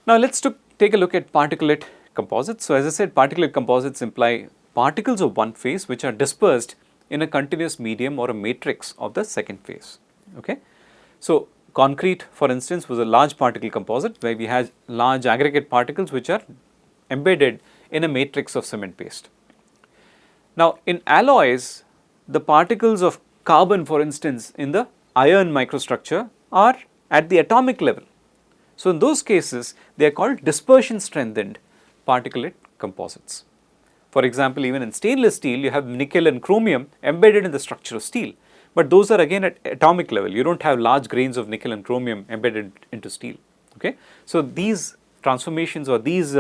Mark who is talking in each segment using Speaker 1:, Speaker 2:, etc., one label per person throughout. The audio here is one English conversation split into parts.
Speaker 1: Now let's take a look at particulate composites. So as I said, particulate composites imply particles of one phase which are dispersed in a continuous medium or a matrix of the second phase. Okay. So concrete, for instance, was a large particle composite where we had large aggregate particles which are embedded in a matrix of cement paste. Now in alloys, the particles of carbon, for instance, in the iron microstructure are at the atomic level. So in those cases, they are called dispersion strengthened particulate composites. For example, even in stainless steel, you have nickel and chromium embedded in the structure of steel, but those are again at atomic level. You don't have large grains of nickel and chromium embedded into steel. Okay, so these transformations or these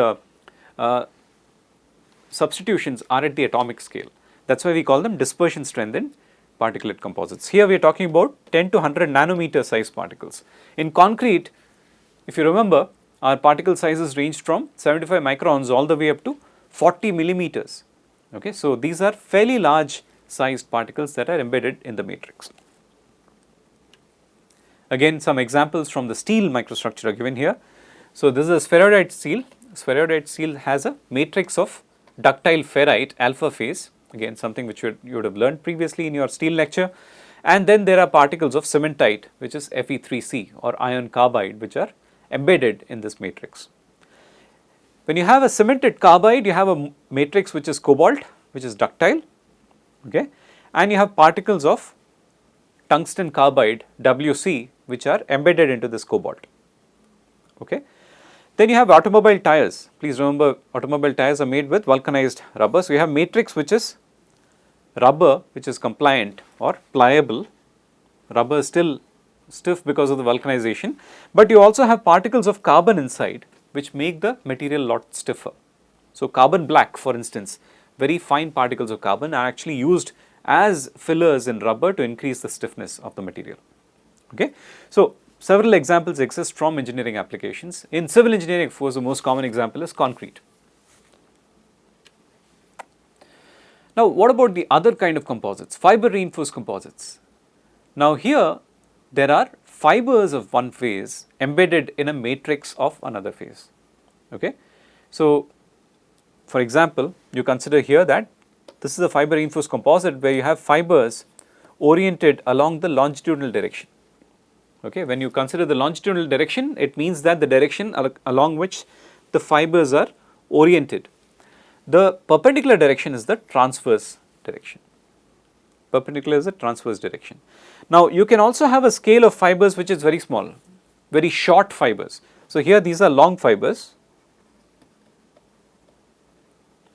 Speaker 1: substitutions are at the atomic scale. That's why we call them dispersion strengthened particulate composites. Here we are talking about 10 to 100 nanometer size particles. In concrete, if you remember, our particle sizes ranged from 75 microns all the way up to 40 millimeters. Okay, so these are fairly large sized particles that are embedded in the matrix. Again, some examples from the steel microstructure are given here. So this is a spheroidite steel. Spheroidite steel has a matrix of ductile ferrite alpha phase, again something which you would have learned previously in your steel lecture. And then there are particles of cementite, which is Fe3C, or iron carbide, which are embedded in this matrix. When you have a cemented carbide, you have a matrix which is cobalt, which is ductile, okay, and you have particles of tungsten carbide, WC, which are embedded into this cobalt. Okay. Then you have automobile tires. Please remember, automobile tires are made with vulcanized rubber. So you have matrix which is rubber, which is compliant or pliable. Rubber is still stiff because of the vulcanization, but you also have particles of carbon inside which make the material a lot stiffer. So carbon black, for instance, very fine particles of carbon are actually used as fillers in rubber to increase the stiffness of the material. Okay. So several examples exist from engineering applications. In civil engineering, of course, the most common example is concrete. Now what about the other kind of composites, fiber reinforced composites? Now here there are fibers of one phase embedded in a matrix of another phase. Okay. So for example, you consider here that this is a fiber reinforced composite where you have fibers oriented along the longitudinal direction. Okay. When you consider the longitudinal direction, it means that the direction along which the fibers are oriented. The perpendicular direction is the transverse direction. Perpendicular is the transverse direction. Now you can also have a scale of fibers which is very small, very short fibers. So here these are long fibers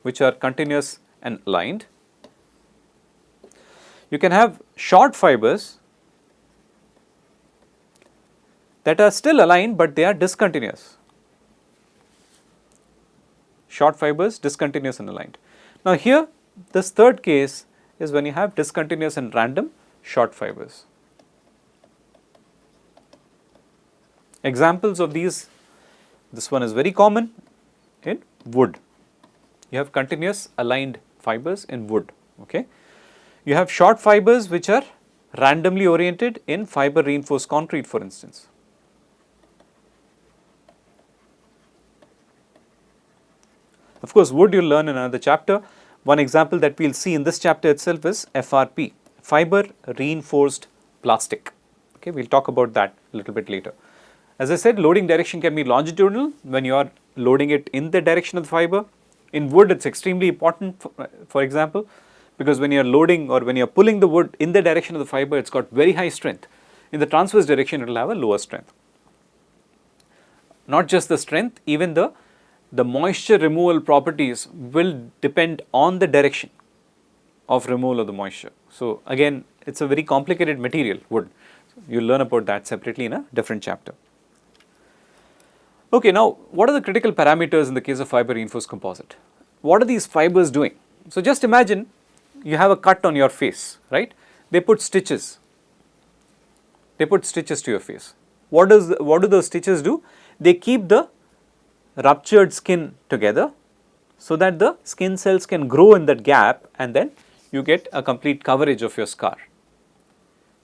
Speaker 1: which are continuous and aligned. You can have short fibers that are still aligned but they are discontinuous. Short fibers, discontinuous and aligned. Now here this third case is when you have discontinuous and random short fibers. Examples of these, this one is very common in wood. You have continuous aligned fibers in wood. Okay. You have short fibers which are randomly oriented in fiber reinforced concrete, for instance. Of course, wood you will learn in another chapter. One example that we will see in this chapter itself is FRP, fiber reinforced plastic. Okay, we will talk about that a little bit later. As I said, loading direction can be longitudinal when you are loading it in the direction of the fiber. In wood, it is extremely important, for example, because when you are loading or when you are pulling the wood in the direction of the fiber, it has got very high strength. In the transverse direction, it will have a lower strength. Not just the strength, even the moisture removal properties will depend on the direction of removal of the moisture. So again, it is a very complicated material, wood. You will learn about that separately in a different chapter. Okay, now what are the critical parameters in the case of fiber reinforced composite? What are these fibers doing? So just imagine you have a cut on your face, right? They put stitches. They put stitches to your face. What do those stitches do? They keep the ruptured skin together so that the skin cells can grow in that gap and then you get a complete coverage of your scar.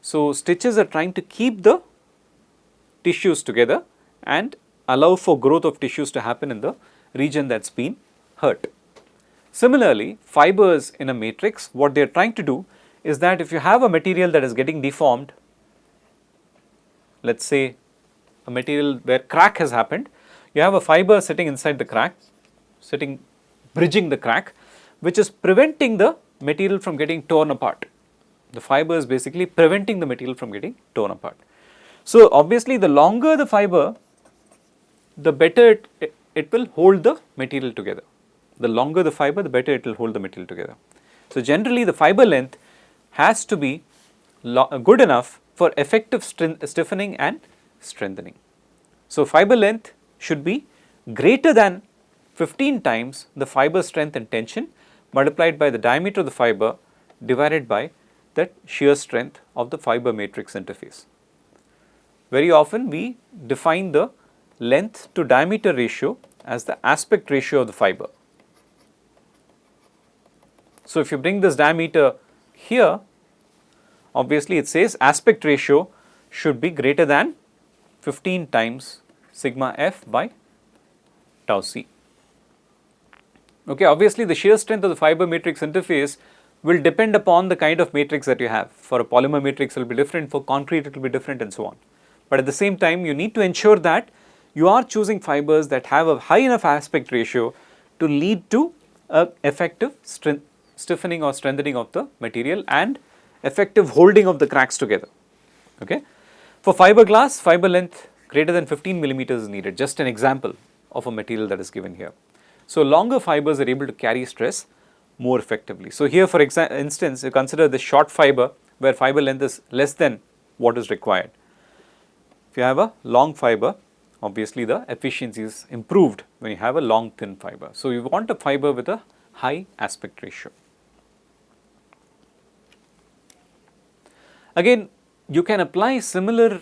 Speaker 1: So stitches are trying to keep the tissues together and allow for growth of tissues to happen in the region that's been hurt. Similarly, fibers in a matrix, what they are trying to do is that if you have a material that is getting deformed, let us say a material where crack has happened, you have a fiber sitting inside the crack, bridging the crack, which is preventing the material from getting torn apart. The fiber is basically preventing the material from getting torn apart. So, obviously, the longer the fiber, the better it will hold the material together. The longer the fiber, the better it will hold the material together. So, generally the fiber length has to be good enough for effective stiffening and strengthening. So, fiber length should be greater than 15 times the fiber strength and tension multiplied by the diameter of the fiber divided by the shear strength of the fiber matrix interface. Very often we define the length to diameter ratio as the aspect ratio of the fiber. So, if you bring this diameter here, obviously it says aspect ratio should be greater than 15 times sigma f by tau c. Okay, obviously the shear strength of the fiber matrix interface will depend upon the kind of matrix that you have. For a polymer matrix it will be different, for concrete it will be different and so on. But at the same time you need to ensure that you are choosing fibers that have a high enough aspect ratio to lead to a effective stiffening or strengthening of the material and effective holding of the cracks together. Okay. For fiberglass, fiber length greater than 15 millimeters is needed, just an example of a material that is given here. So, longer fibers are able to carry stress more effectively. So, here for instance, you consider the short fiber where fiber length is less than what is required. If you have a long fiber, obviously the efficiency is improved when you have a long thin fiber. So, you want a fiber with a high aspect ratio. Again, you can apply similar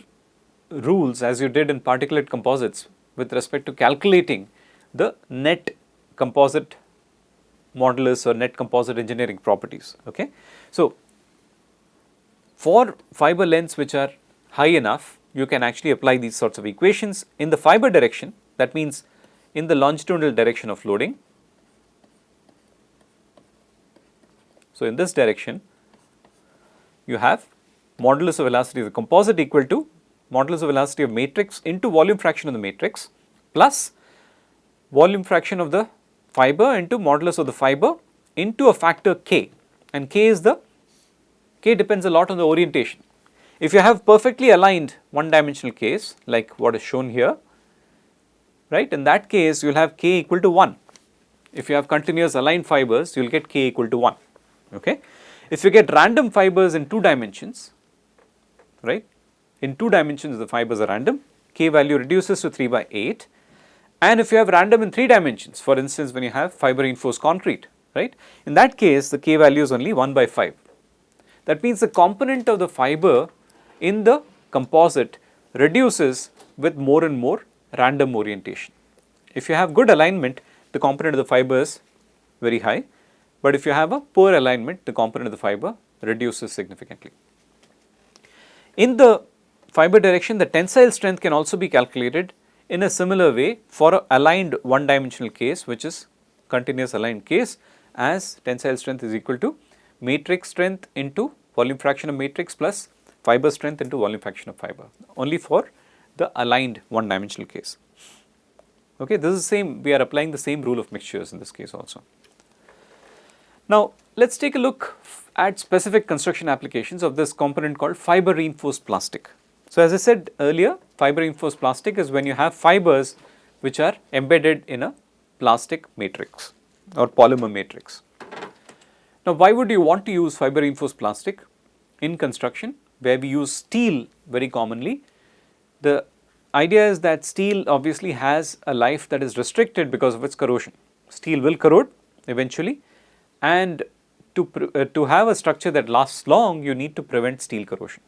Speaker 1: rules as you did in particulate composites with respect to calculating the net composite modulus or net composite engineering properties. Okay. So, for fiber lengths which are high enough, you can actually apply these sorts of equations in the fiber direction, that means in the longitudinal direction of loading. So, in this direction you have modulus of velocity of the composite equal to modulus of velocity of matrix into volume fraction of the matrix plus volume fraction of the fiber into modulus of the fiber into a factor k, and k depends a lot on the orientation. If you have perfectly aligned one dimensional case like what is shown here, right, in that case you will have k equal to 1. If you have continuous aligned fibers, you will get k equal to 1. Okay. If you get random fibers in 2 dimensions, right, in 2 dimensions the fibers are random, k value reduces to 3 by 8. And if you have random in 3 dimensions, for instance when you have fiber reinforced concrete, right, in that case the k value is only 1 by 5. That means the component of the fiber in the composite reduces with more and more random orientation. If you have good alignment, the component of the fiber is very high, but if you have a poor alignment, the component of the fiber reduces significantly. In the fiber direction, the tensile strength can also be calculated in a similar way for a aligned one dimensional case, which is continuous aligned case, as tensile strength is equal to matrix strength into volume fraction of matrix plus fiber strength into volume fraction of fiber, only for the aligned one dimensional case. Okay, this is the same, we are applying the same rule of mixtures in this case also. Now, let us take a look at specific construction applications of this component called fiber reinforced plastic. So, as I said earlier, fiber reinforced plastic is when you have fibers which are embedded in a plastic matrix or polymer matrix. Now, why would you want to use fiber reinforced plastic in construction where we use steel very commonly? The idea is that steel obviously has a life that is restricted because of its corrosion. Steel will corrode eventually, and to have a structure that lasts long, you need to prevent steel corrosion.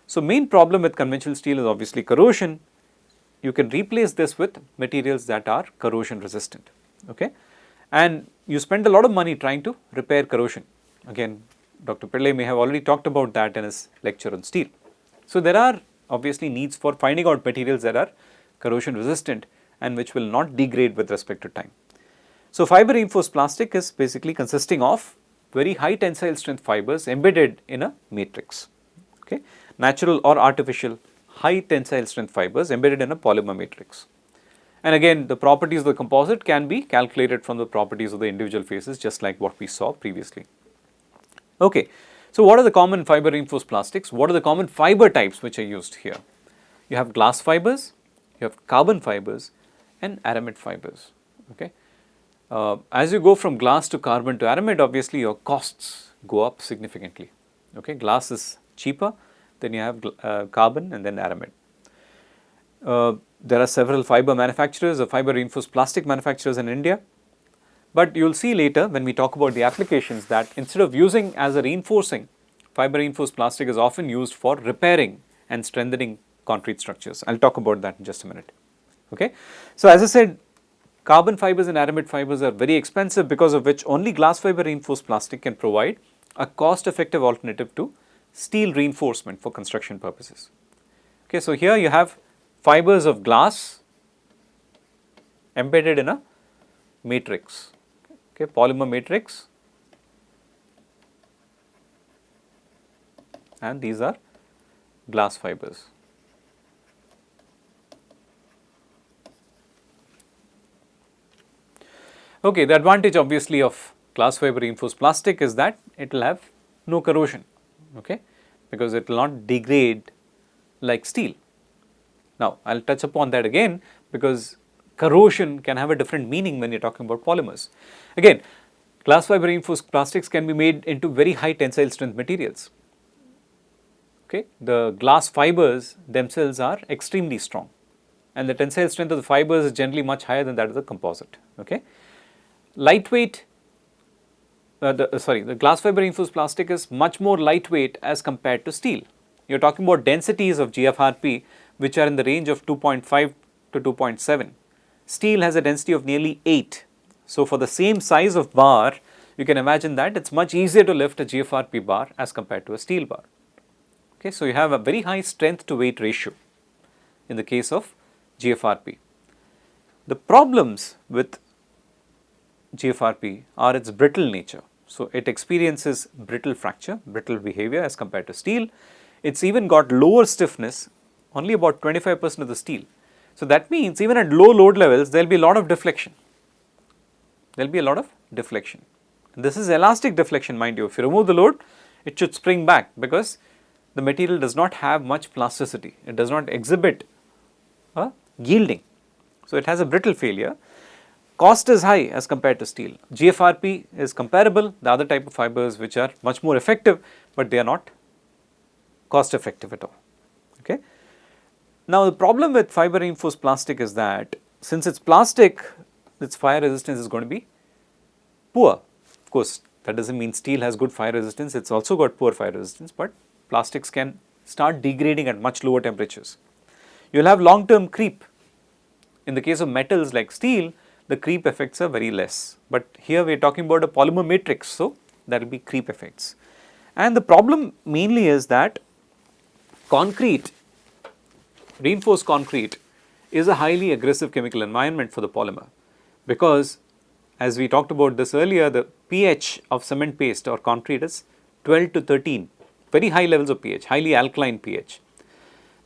Speaker 1: So, main problem with conventional steel is obviously corrosion. You can replace this with materials that are corrosion resistant, okay? And you spend a lot of money trying to repair corrosion. Again, Dr. Pillai may have already talked about that in his lecture on steel. So, there are obviously needs for finding out materials that are corrosion resistant, and which will not degrade with respect to time. So fiber reinforced plastic is basically consisting of very high tensile strength fibers embedded in a matrix, okay, natural or artificial high tensile strength fibers embedded in a polymer matrix. And again, the properties of the composite can be calculated from the properties of the individual phases, just like what we saw previously. Okay, so what are the common fiber reinforced plastics? What are the common fiber types which are used here? You have glass fibers, you have carbon fibers, and aramid fibers. Okay, as you go from glass to carbon to aramid, obviously your costs go up significantly. Okay, glass is cheaper, then you have carbon, and then aramid. There are several fiber manufacturers or fiber reinforced plastic manufacturers in India, but you will see later when we talk about the applications that instead of using as a reinforcing, fiber reinforced plastic is often used for repairing and strengthening concrete structures. I will talk about that in just a minute. Okay. So, as I said, carbon fibers and aramid fibers are very expensive, because of which only glass fiber reinforced plastic can provide a cost effective alternative to steel reinforcement for construction purposes. Okay. So, here you have fibers of glass embedded in a matrix, okay, polymer matrix, and these are glass fibers. Okay, the advantage obviously of glass fiber reinforced plastic is that it will have no corrosion, okay, because it will not degrade like steel. Now, I will touch upon that again, because corrosion can have a different meaning when you are talking about polymers. Again, glass fiber reinforced plastics can be made into very high tensile strength materials. Okay, the glass fibers themselves are extremely strong, and the tensile strength of the fibers is generally much higher than that of the composite. Okay, lightweight. The glass fiber reinforced plastic is much more lightweight as compared to steel. You are talking about densities of GFRP which are in the range of 2.5 to 2.7. Steel has a density of nearly 8. So, for the same size of bar, you can imagine that it is much easier to lift a GFRP bar as compared to a steel bar. Okay, so, you have a very high strength to weight ratio in the case of GFRP. The problems with GFRP are its brittle nature. So, it experiences brittle fracture, brittle behavior as compared to steel. It's even got lower stiffness, only about 25% of the steel. So, that means even at low load levels, there will be a lot of deflection. There will be a lot of deflection. This is elastic deflection, mind you. If you remove the load, it should spring back, because the material does not have much plasticity. It does not exhibit a yielding. So, it has a brittle failure. Cost is high as compared to steel. GFRP is comparable, the other type of fibers which are much more effective, but they are not cost effective at all. Okay. Now, the problem with fiber reinforced plastic is that since it's plastic, its fire resistance is going to be poor. Of course, that does not mean steel has good fire resistance, it has also got poor fire resistance, but plastics can start degrading at much lower temperatures. You will have long term creep. In the case of metals like steel, the creep effects are very less, but here we are talking about a polymer matrix, so there will be creep effects. And the problem mainly is that concrete, reinforced concrete, is a highly aggressive chemical environment for the polymer, because as we talked about this earlier, the pH of cement paste or concrete is 12 to 13, very high levels of pH, highly alkaline pH.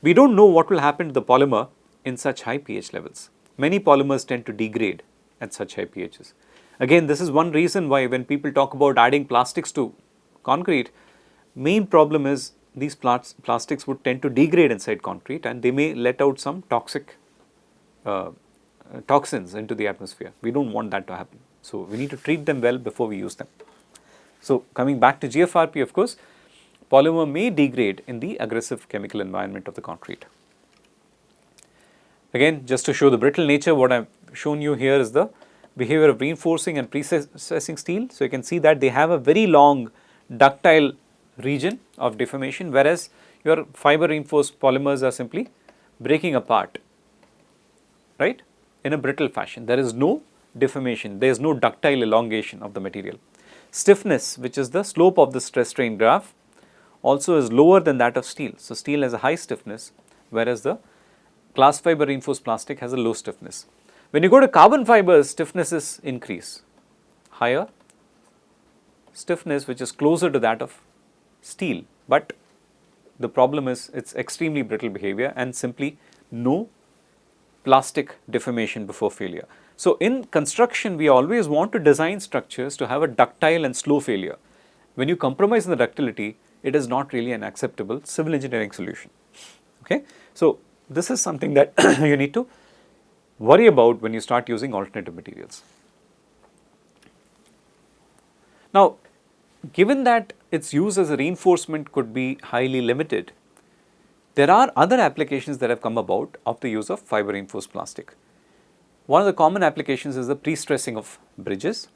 Speaker 1: We do not know what will happen to the polymer in such high pH levels. Many polymers tend to degrade at such high pHs. Again, this is one reason why when people talk about adding plastics to concrete, main problem is these plastics would tend to degrade inside concrete, and they may let out some toxic toxins into the atmosphere. We do not want that to happen. So, we need to treat them well before we use them. So, coming back to GFRP, of course, polymer may degrade in the aggressive chemical environment of the concrete. Again, just to show the brittle nature, what I have shown you here is the behavior of reinforcing and precessing steel. So, you can see that they have a very long ductile region of deformation, whereas your fiber reinforced polymers are simply breaking apart, right, in a brittle fashion. There is no deformation, there is no ductile elongation of the material. Stiffness, which is the slope of the stress strain graph, also is lower than that of steel. So, steel has a high stiffness, whereas the glass fiber reinforced plastic has a low stiffness. When you go to carbon fibers, stiffnesses increase, higher stiffness which is closer to that of steel, but the problem is it's extremely brittle behavior and simply no plastic deformation before failure. So in construction, we always want to design structures to have a ductile and slow failure. When you compromise on the ductility, it is not really an acceptable civil engineering solution. Okay? So this is something that you need to worry about when you start using alternative materials. Now, given that its use as a reinforcement could be highly limited, there are other applications that have come about of the use of fiber reinforced plastic. One of the common applications is the pre-stressing of bridges,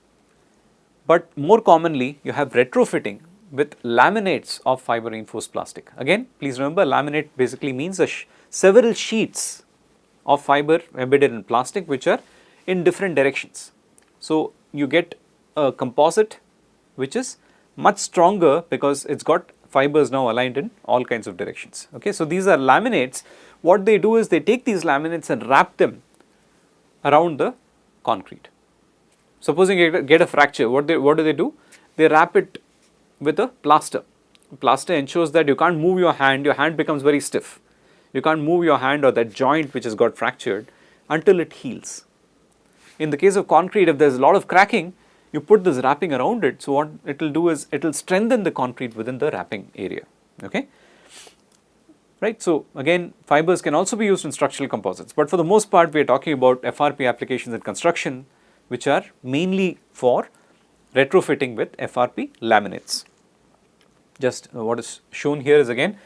Speaker 1: but more commonly you have retrofitting with laminates of fiber reinforced plastic. Again, please remember, laminate basically means several sheets of fiber embedded in plastic which are in different directions. So you get a composite which is much stronger because it's got fibers now aligned in all kinds of directions. Okay, so these are laminates. What they do is they take these laminates and wrap them around the concrete. Supposing you get a fracture, what do they do? They wrap it with a plaster. Plaster ensures that you can't move your hand becomes very stiff. You can't move your hand or that joint which has got fractured until it heals. In the case of concrete, if there is a lot of cracking, you put this wrapping around it, so what it will do is it will strengthen the concrete within the wrapping area. Okay, right. So again, fibers can also be used in structural composites, but for the most part we are talking about FRP applications in construction, which are mainly for retrofitting with FRP laminates. Just what is shown here is again,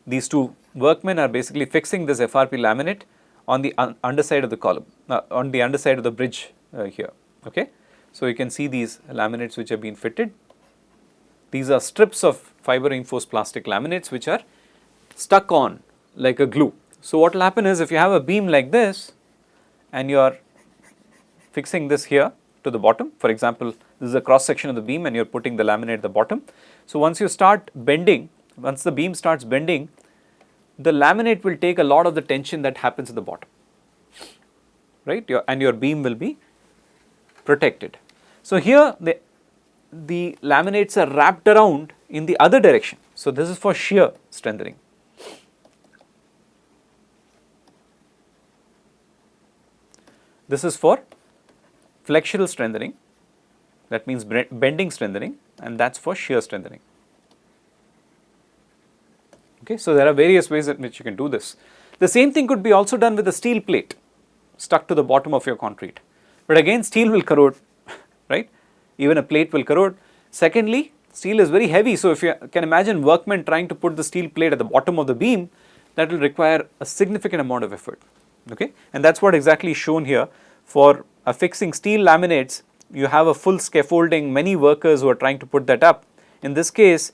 Speaker 1: these two workmen are basically fixing this FRP laminate on the underside of the column, on the underside of the bridge here. Okay. So you can see these laminates which have been fitted. These are strips of fiber reinforced plastic laminates which are stuck on like a glue. So what will happen is, if you have a beam like this and you are fixing this here to the bottom, for example, this is a cross section of the beam and you are putting the laminate at the bottom. So once you start bending, once the beam starts bending, the laminate will take a lot of the tension that happens at the bottom, right? And your beam will be protected. So here the laminates are wrapped around in the other direction. So this is for shear strengthening. This is for flexural strengthening, that means bending strengthening, and that's for shear strengthening. Okay, so there are various ways in which you can do this. The same thing could be also done with a steel plate stuck to the bottom of your concrete. But again, steel will corrode, right? Even a plate will corrode. Secondly, steel is very heavy. So if you can imagine workmen trying to put the steel plate at the bottom of the beam, that will require a significant amount of effort. Okay, and that's what exactly is shown here. For affixing steel laminates, you have a full scaffolding, many workers who are trying to put that up. In this case,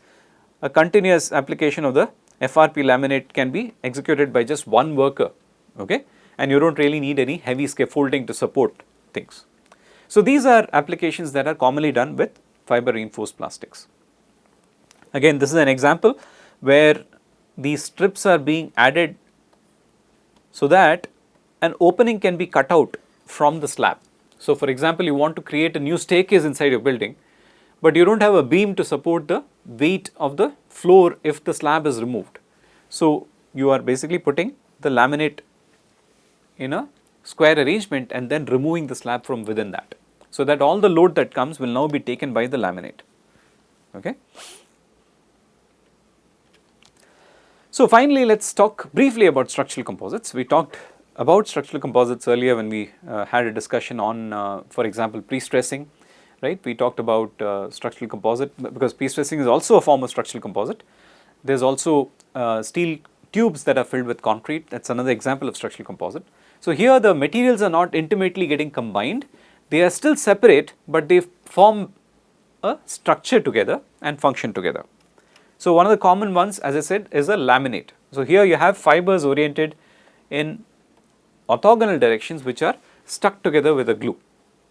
Speaker 1: a continuous application of the FRP laminate can be executed by just one worker. Okay, and you don't really need any heavy scaffolding to support things. So these are applications that are commonly done with fiber reinforced plastics. Again, this is an example where these strips are being added so that an opening can be cut out from the slab. So for example, you want to create a new staircase inside your building, but you don't have a beam to support the weight of the floor if the slab is removed. So you are basically putting the laminate in a square arrangement and then removing the slab from within that, so that all the load that comes will now be taken by the laminate. Okay. So finally, let's talk briefly about structural composites. We talked about structural composites earlier when we had a discussion on, for example, pre-stressing, right? We talked about structural composite, because pre-stressing is also a form of structural composite. There's also steel tubes that are filled with concrete. That's another example of structural composite. So here the materials are not intimately getting combined. They are still separate, but they form a structure together and function together. So one of the common ones, as I said, is a laminate. So here you have fibers oriented in orthogonal directions which are stuck together with a glue.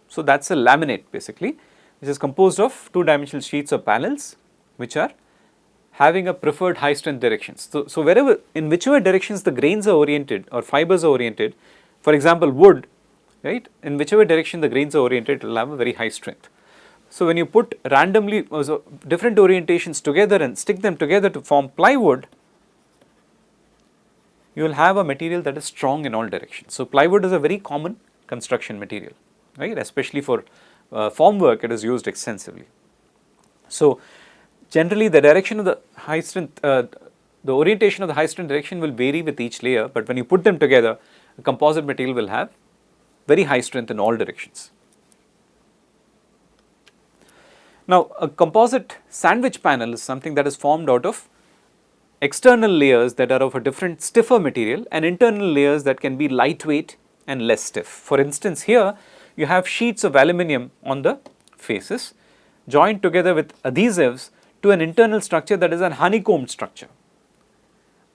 Speaker 1: So that's a laminate basically, which is composed of two-dimensional sheets or panels which are having a preferred high strength directions. So wherever, in whichever directions the grains are oriented or fibers are oriented, for example wood, right, in whichever direction the grains are oriented, it will have a very high strength. So when you put randomly different orientations together and stick them together to form plywood, you will have a material that is strong in all directions. So plywood is a very common construction material, right, especially for formwork it is used extensively. So generally the direction of the high strength, the orientation of the high strength direction will vary with each layer, but when you put them together, a composite material will have very high strength in all directions. Now a composite sandwich panel is something that is formed out of external layers that are of a different stiffer material and internal layers that can be lightweight and less stiff. For instance, here you have sheets of aluminum on the faces joined together with adhesives to an internal structure that is a honeycombed structure.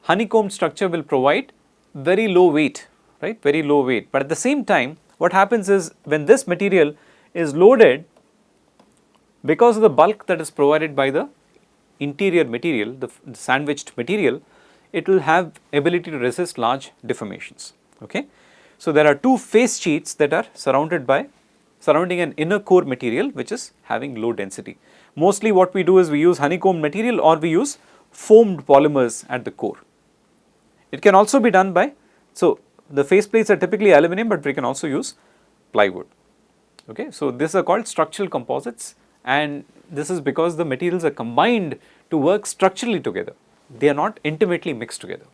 Speaker 1: Honeycombed structure will provide very low weight, right, very low weight, but at the same time what happens is when this material is loaded, because of the bulk that is provided by the interior material, the sandwiched material, it will have ability to resist large deformations. Okay. So there are two face sheets that are surrounding an inner core material which is having low density. Mostly what we do is we use honeycomb material or we use foamed polymers at the core. It can also be done by, so the face plates are typically aluminum, but we can also use plywood. Okay. So these are called structural composites, and this is because the materials are combined to work structurally together. They are not intimately mixed together.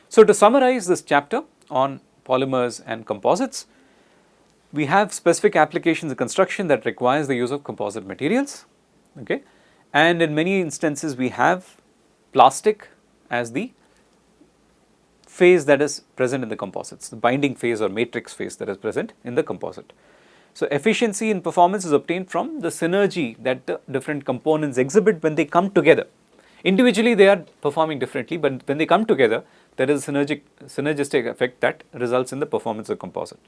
Speaker 1: So to summarize this chapter on polymers and composites, we have specific applications in construction that requires the use of composite materials, okay, and in many instances we have plastic as the phase that is present in the composites, the binding phase or matrix phase that is present in the composite. So efficiency in performance is obtained from the synergy that the different components exhibit when they come together. Individually they are performing differently, but when they come together there is a synergistic effect that results in the performance of composite.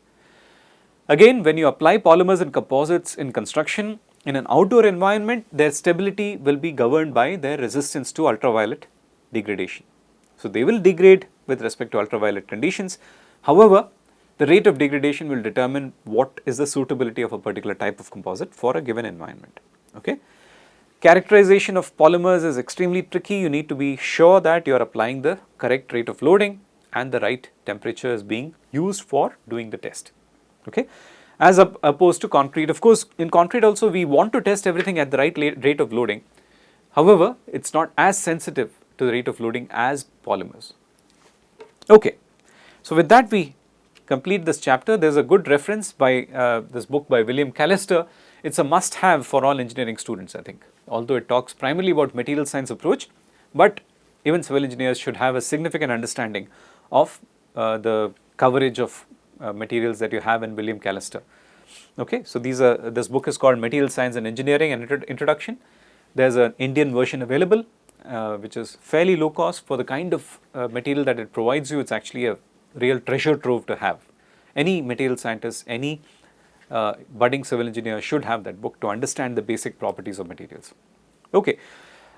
Speaker 1: Again, when you apply polymers and composites in construction in an outdoor environment, their stability will be governed by their resistance to ultraviolet degradation. So they will degrade with respect to ultraviolet conditions. However, the rate of degradation will determine what is the suitability of a particular type of composite for a given environment. Okay. Characterization of polymers is extremely tricky. You need to be sure that you are applying the correct rate of loading and the right temperature is being used for doing the test. Okay. As opposed to concrete, of course, in concrete also we want to test everything at the right rate of loading. However, it is not as sensitive to the rate of loading as polymers. Okay. So with that we complete this chapter. There is a good reference by this book by William Callister. It is a must have for all engineering students, I think, although it talks primarily about material science approach, but even civil engineers should have a significant understanding of the coverage of materials that you have in William Callister. Okay. So this book is called Material Science and Engineering, an Introduction. There is an Indian version available which is fairly low cost for the kind of material that it provides you. It is actually a real treasure trove to have. Any material scientist, any budding civil engineer should have that book to understand the basic properties of materials. Okay.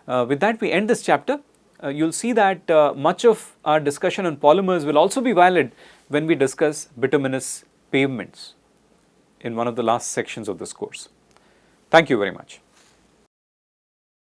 Speaker 1: With that we end this chapter. You will see that much of our discussion on polymers will also be valid when we discuss bituminous pavements in one of the last sections of this course. Thank you very much.